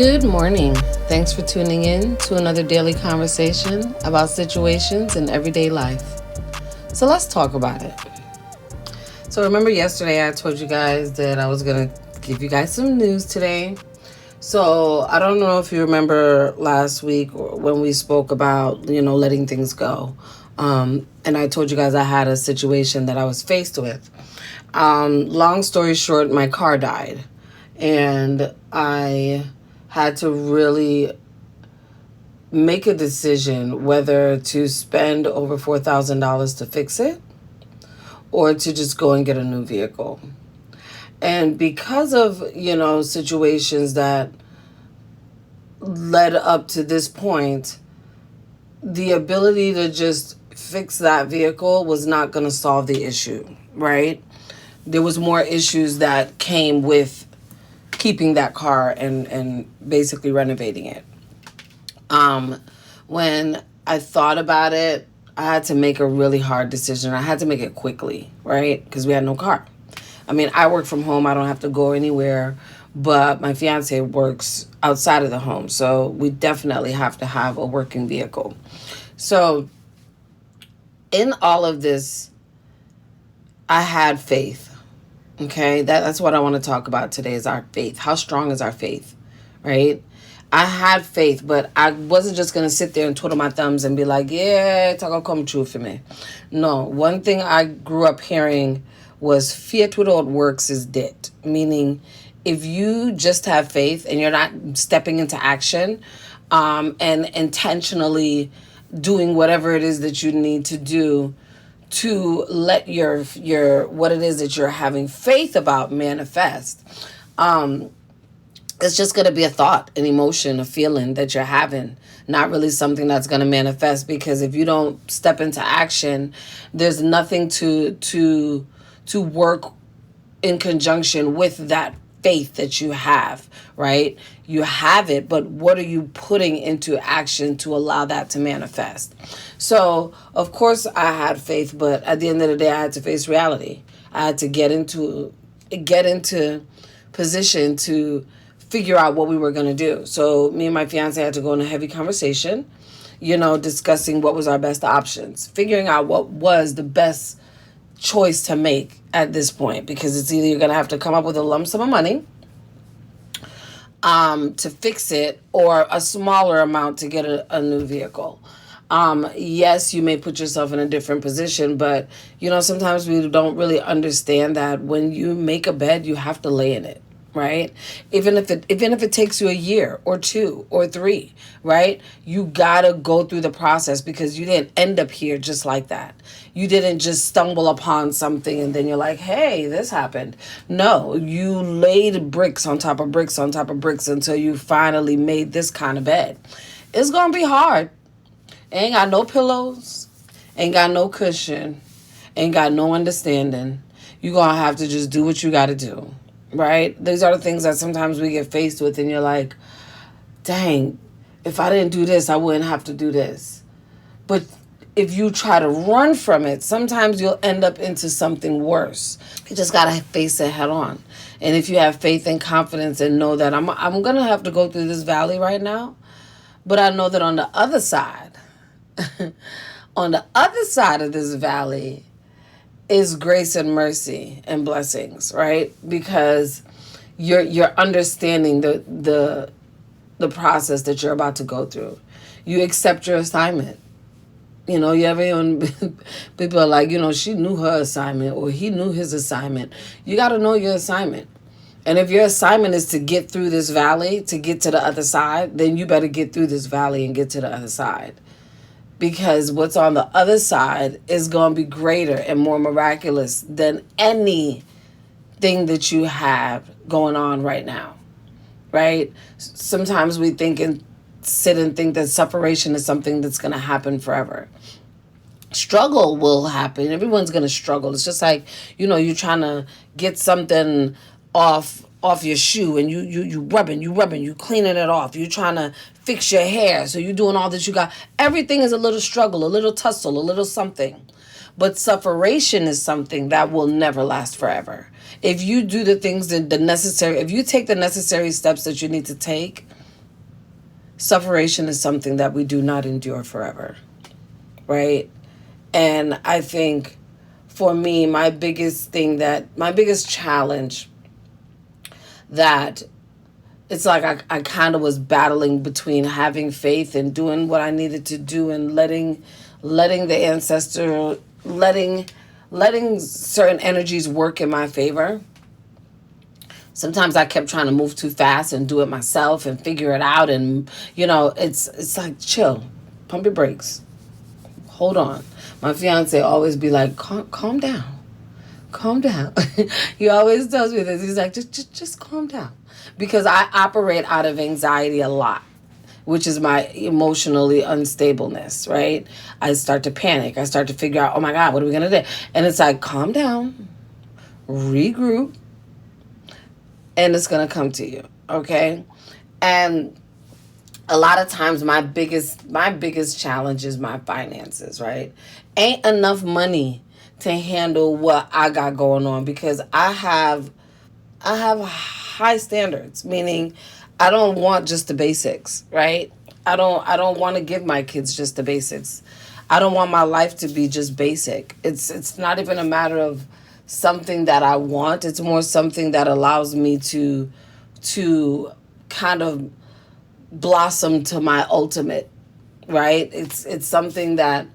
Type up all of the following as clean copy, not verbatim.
Good morning. Thanks for tuning in to another daily conversation about situations in everyday life. So let's talk about it. So remember yesterday I told you guys that I was going to give you guys some news today. So I don't know if you remember last week when we spoke about, letting things go. And I told you guys I had a situation that I was faced with. Long story short, my car died. And I had to really make a decision whether to spend over $4,000 to fix it or to just go and get a new vehicle. And because of, situations that led up to this point, the ability to just fix that vehicle was not going to solve the issue, right? There was more issues that came with keeping that car and basically renovating it. When I thought about it, I had to make a really hard decision. I had to make it quickly, right? Because we had no car. I mean, I work from home. I don't have to go anywhere, but my fiance works outside of the home. So we definitely have to have a working vehicle. So in all of this, I had faith. Okay, that's what I want to talk about today is our faith. How strong is our faith, right? I had faith, but I wasn't just going to sit there and twiddle my thumbs and be like, yeah, it's going to come true for me. No, one thing I grew up hearing was faith without works is dead. Meaning, if you just have faith and you're not stepping into action and intentionally doing whatever it is that you need to do to let your what it is that you're having faith about manifest, it's just going to be a thought, an emotion, a feeling that you're having, not really something that's going to manifest. Because if you don't step into action, there's nothing to work in conjunction with that faith that you have, right? You have it, but what are you putting into action to allow that to manifest? So, of course, I had faith, but at the end of the day, I had to face reality. I had to get into position to figure out what we were going to do. So, me and my fiance had to go in a heavy conversation, discussing what was our best options, figuring out what was the best choice to make at this point, because it's either you're going to have to come up with a lump sum of money to fix it or a smaller amount to get a new vehicle. Yes, you may put yourself in a different position, but sometimes we don't really understand that when you make a bed, you have to lay in it, right? Even if it takes you a year or 2 or 3, right? You gotta go through the process because you didn't end up here just like that. You didn't just stumble upon something and then you're like, hey, this happened. No, you laid bricks on top of bricks on top of bricks until you finally made this kind of bed. It's gonna be hard. Ain't got no pillows, ain't got no cushion, ain't got no understanding. You're gonna have to just do what you gotta do, right? These are the things that sometimes we get faced with and you're like, dang, if I didn't do this, I wouldn't have to do this. But if you try to run from it, sometimes you'll end up into something worse. You just got to face it head on. And if you have faith and confidence and know that I'm going to have to go through this valley right now, but I know that on the other side, on the other side of this valley is grace and mercy and blessings, right? Because you're understanding the process that you're about to go through. You accept your assignment. You ever hear people are like, she knew her assignment or he knew his assignment. You got to know your assignment. And if your assignment is to get through this valley, to get to the other side, then you better get through this valley and get to the other side. Because what's on the other side is going to be greater and more miraculous than anything that you have going on right now, right? Sometimes we sit and think that separation is something that's going to happen forever. Struggle will happen. Everyone's going to struggle. It's just like, you're trying to get something off your shoe and you rubbing, you cleaning it off. You're trying to fix your hair. So you're doing all that you got. Everything is a little struggle, a little tussle, a little something. But separation is something that will never last forever. If you do the things if you take the necessary steps that you need to take, separation is something that we do not endure forever, right? And I think for me, my biggest challenge that it's like I kind of was battling between having faith and doing what I needed to do and letting the ancestor letting letting certain energies work in my favor. Sometimes I kept trying to move too fast and do it myself and figure it out, and it's like, chill, pump your brakes, hold on. My fiance always be like, calm down, calm down. He always tells me this. He's like, just calm down, because I operate out of anxiety a lot, which is my emotionally unstableness, right? I start to panic. I start to figure out, oh my God, what are we gonna do? And it's like, calm down, regroup, and it's gonna come to you, okay? And a lot of times my biggest challenge is my finances, right? Ain't enough money to handle what I got going on, because I have high standards, meaning I don't want just the basics, right? I don't want to give my kids just the basics. I don't want my life to be just basic. It's not even a matter of something that I want. It's more something that allows me to kind of blossom to my ultimate, right? It's something that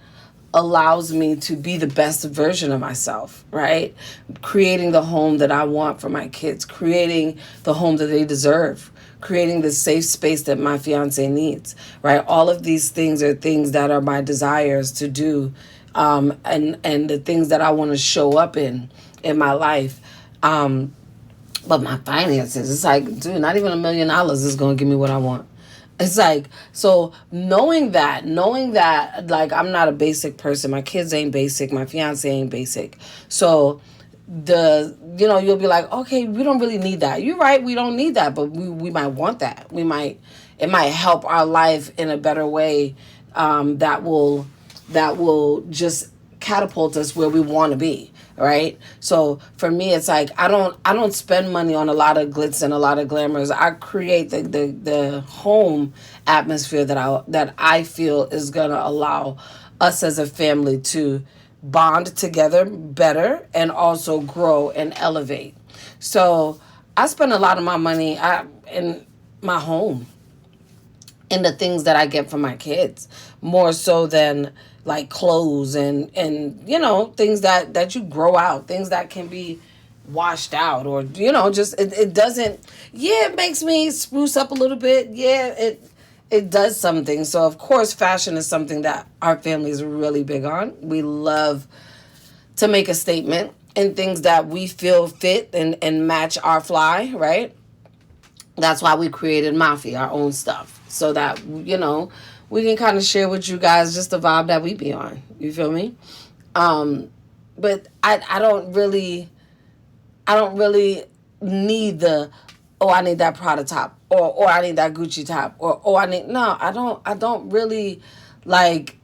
allows me to be the best version of myself, right? Creating the home that I want for my kids, creating the home that they deserve, creating the safe space that my fiance needs, right? All of these things are things that are my desires to do, and the things that I want to show up in my life. But my finances, it's like, dude, not even $1 million is going to give me what I want. It's like, so knowing that, like, I'm not a basic person. My kids ain't basic. My fiance ain't basic. So you'll be like, okay, we don't really need that. You're right. We don't need that, but we might want that. It might help our life in a better way. That will just catapult us where we want to be, right? So for me, it's like, I don't spend money on a lot of glitz and a lot of glamours. I create the home atmosphere that I feel is gonna allow us as a family to bond together better and also grow and elevate. So I spend a lot of my money in my home, in the things that I get from my kids, more so than like clothes and things that you grow out, things that can be washed out, or just it doesn't. Yeah, it makes me spruce up a little bit. Yeah, it does something. So of course fashion is something that our family is really big on. We love to make a statement in things that we feel fit and match our fly, right? That's why we created Mafia, our own stuff, so that we can kind of share with you guys just the vibe that we be on. You feel me? But I don't really need the, oh, I need that Prada top, or I need that Gucci top, or oh, I don't really like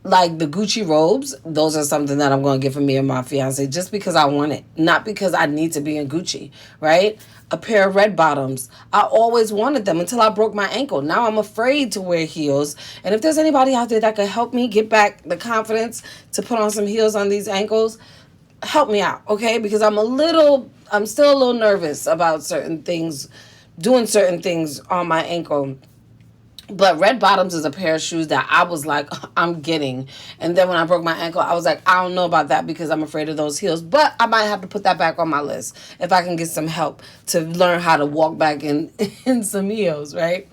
the Gucci robes. Those are something that I'm going to get for me and my fiance, just because I want it, not because I need to be in Gucci, right? A pair of red bottoms. I always wanted them until I broke my ankle. Now I'm afraid to wear heels. And if there's anybody out there that could help me get back the confidence to put on some heels on these ankles, help me out, okay? Because I'm still a little nervous about certain things, doing certain things on my ankle. But red bottoms is a pair of shoes that I was like, I'm getting. And then when I broke my ankle, I was like, I don't know about that, because I'm afraid of those heels. But I might have to put that back on my list if I can get some help to learn how to walk back in in some heels, right?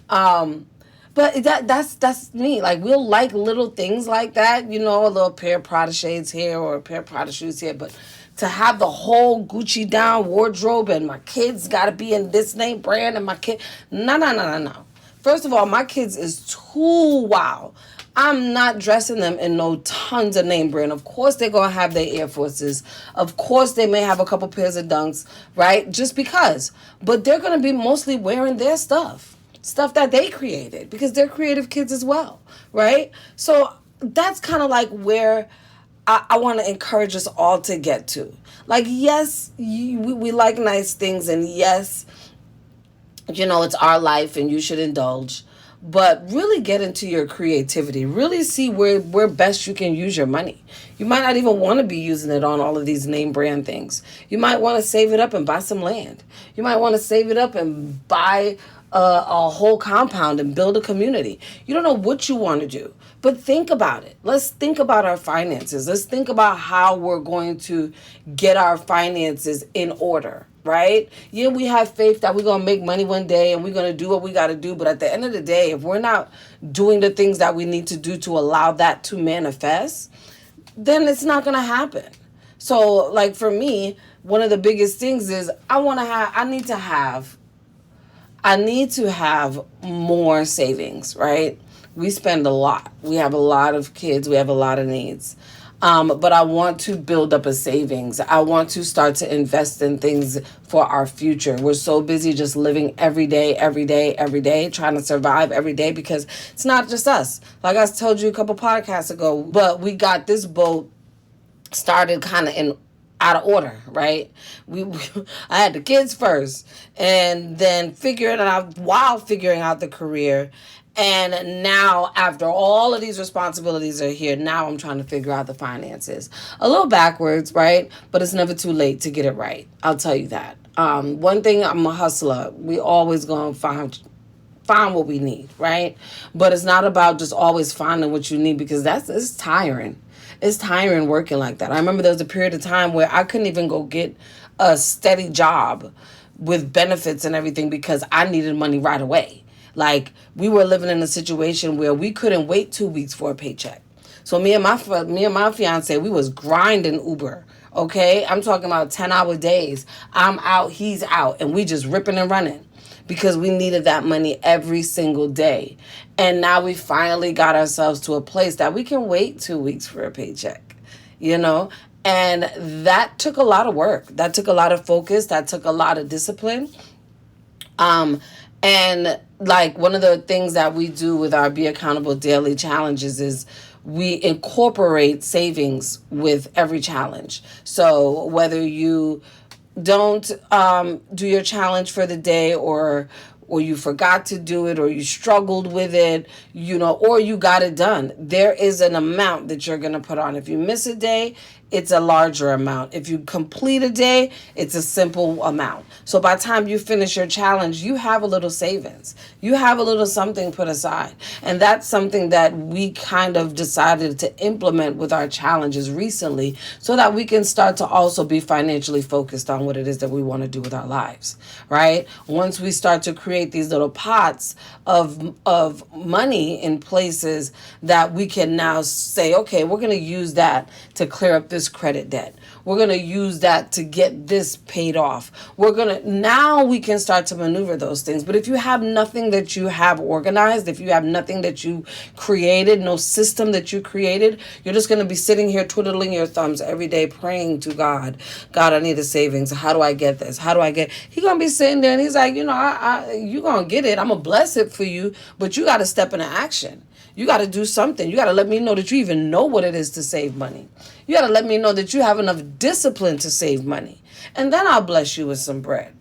But that's me. Like, we'll like little things like that, a little pair of Prada shades here or a pair of Prada shoes here. But to have the whole Gucci down wardrobe, and my kids got to be in this name brand, and my kid, no, no, no, no, no. First of all, my kids is too wild. I'm not dressing them in no tons of name brand. Of course, they're going to have their Air Forces. Of course, they may have a couple pairs of Dunks, right? Just because. But they're going to be mostly wearing their stuff that they created, because they're creative kids as well, right? So that's kind of like where I want to encourage us all to get to. Like, yes, we like nice things, and yes, it's our life and you should indulge. but really get into your creativity. Really see where best you can use your money. You might not even want to be using it on all of these name brand things. You might want to save it up and buy some land. You might want to save it up and buy a whole compound and build a community. You don't know what you want to do, but think about it. Let's think about our finances. Let's think about how we're going to get our finances in order, right? Yeah, we have faith that we're going to make money one day and we're going to do what we got to do. But at the end of the day, if we're not doing the things that we need to do to allow that to manifest, then it's not going to happen. So like for me, one of the biggest things is I need to have more savings, right? We spend a lot. We have a lot of kids. We have a lot of needs. But I want to build up a savings. I want to start to invest in things for our future. We're so busy just living every day, trying to survive every day because it's not just us. Like I told you a couple podcasts ago, but we got this boat started kind of in out of order, right? I had the kids first and then figuring out while figuring out the career. And now after all of these responsibilities are here, now I'm trying to figure out the finances. A little backwards, right? But it's never too late to get it right. I'll tell you that. One thing, I'm a hustler. We always gonna find what we need, right? But it's not about just always finding what you need because it's tiring. It's tiring working like that. I remember there was a period of time where I couldn't even go get a steady job with benefits and everything because I needed money right away. Like we were living in a situation where we couldn't wait 2 weeks for a paycheck. So me and my fiance, we was grinding Uber. Okay, I'm talking about 10-hour days. I'm out, he's out, and we just ripping and running because we needed that money every single day. And now we finally got ourselves to a place that we can wait 2 weeks for a paycheck, you know? And that took a lot of work. That took a lot of focus. That took a lot of discipline. And like one of the things that we do with our Be Accountable Daily challenges is we incorporate savings with every challenge. So whether you don't do your challenge for the day or you forgot to do it or you struggled with it, or you got it done, there is an amount that you're going to put on. If you miss a day, it's a larger amount. If you complete a day, it's a simple amount. So by the time you finish your challenge, you have a little savings. You have a little something put aside. And that's something that we kind of decided to implement with our challenges recently so that we can start to also be financially focused on what it is that we want to do with our lives, right? Once we start to create these little pots of money in places that we can now say, okay, we're going to use that to clear up this credit debt. We're going to use that to get this paid off. Now we can start to maneuver those things. But if you have nothing that you have organized, if you have nothing that you created, no system that you created, you're just going to be sitting here twiddling your thumbs every day praying to God, I need a savings. How do I get this? He's going to be sitting there and he's like, you're going to get it. I'm going to bless it for you, but you got to step into action. You got to do something. You got to let me know that you even know what it is to save money. You got to let me know that you have enough discipline to save money. And then I'll bless you with some bread.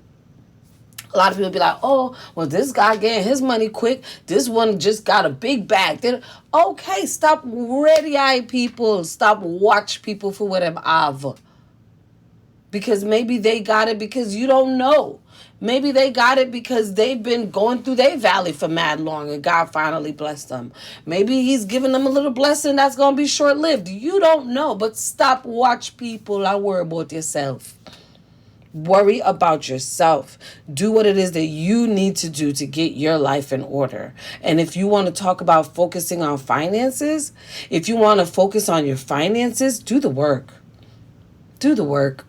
A lot of people be like, oh, well, this guy getting his money quick. This one just got a big bag. Then, okay, stop ready-eye people. Stop watch people for what them have. Because maybe they got it because you don't know. Maybe they got it because they've been going through their valley for mad long and God finally blessed them. Maybe he's giving them a little blessing that's going to be short-lived. You don't know, but stop watch people and worry about yourself. Worry about yourself. Do what it is that you need to do to get your life in order. And if you want to talk about focusing on finances, if you want to focus on your finances, do the work. Do the work.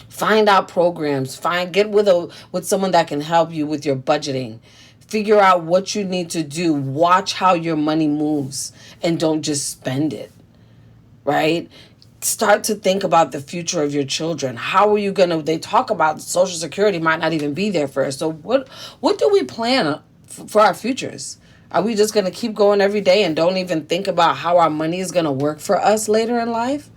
Find out programs. Get with someone that can help you with your budgeting. Figure out what you need to do. Watch how your money moves and don't just spend it, right? Start to think about the future of your children. How are you they talk about Social Security might not even be there first. So what do we plan for our futures? Are we just going to keep going every day and don't even think about how our money is going to work for us later in life?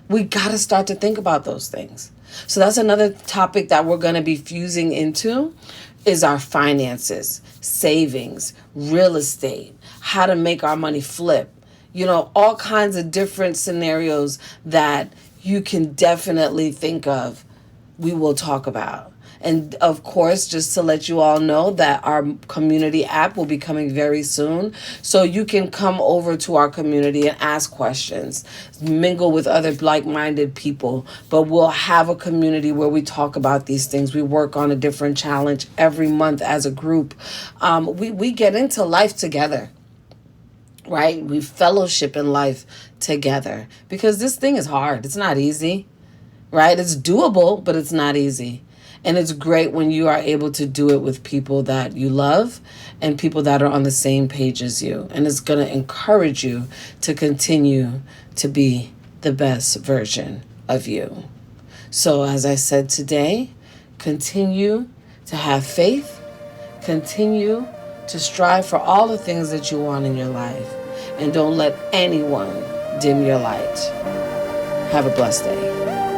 We got to start to think about those things. So that's another topic that we're going to be fusing into is our finances, savings, real estate, how to make our money flip. All kinds of different scenarios that you can definitely think of, we will talk about. And of course, just to let you all know that our community app will be coming very soon. So you can come over to our community and ask questions, mingle with other like-minded people. But we'll have a community where we talk about these things. We work on a different challenge every month as a group. We get into life together, right? We fellowship in life together because this thing is hard. It's not easy, right? It's doable, but it's not easy. And it's great when you are able to do it with people that you love and people that are on the same page as you. And it's going to encourage you to continue to be the best version of you. So as I said today, continue to have faith, continue to strive for all the things that you want in your life, and don't let anyone dim your light. Have a blessed day.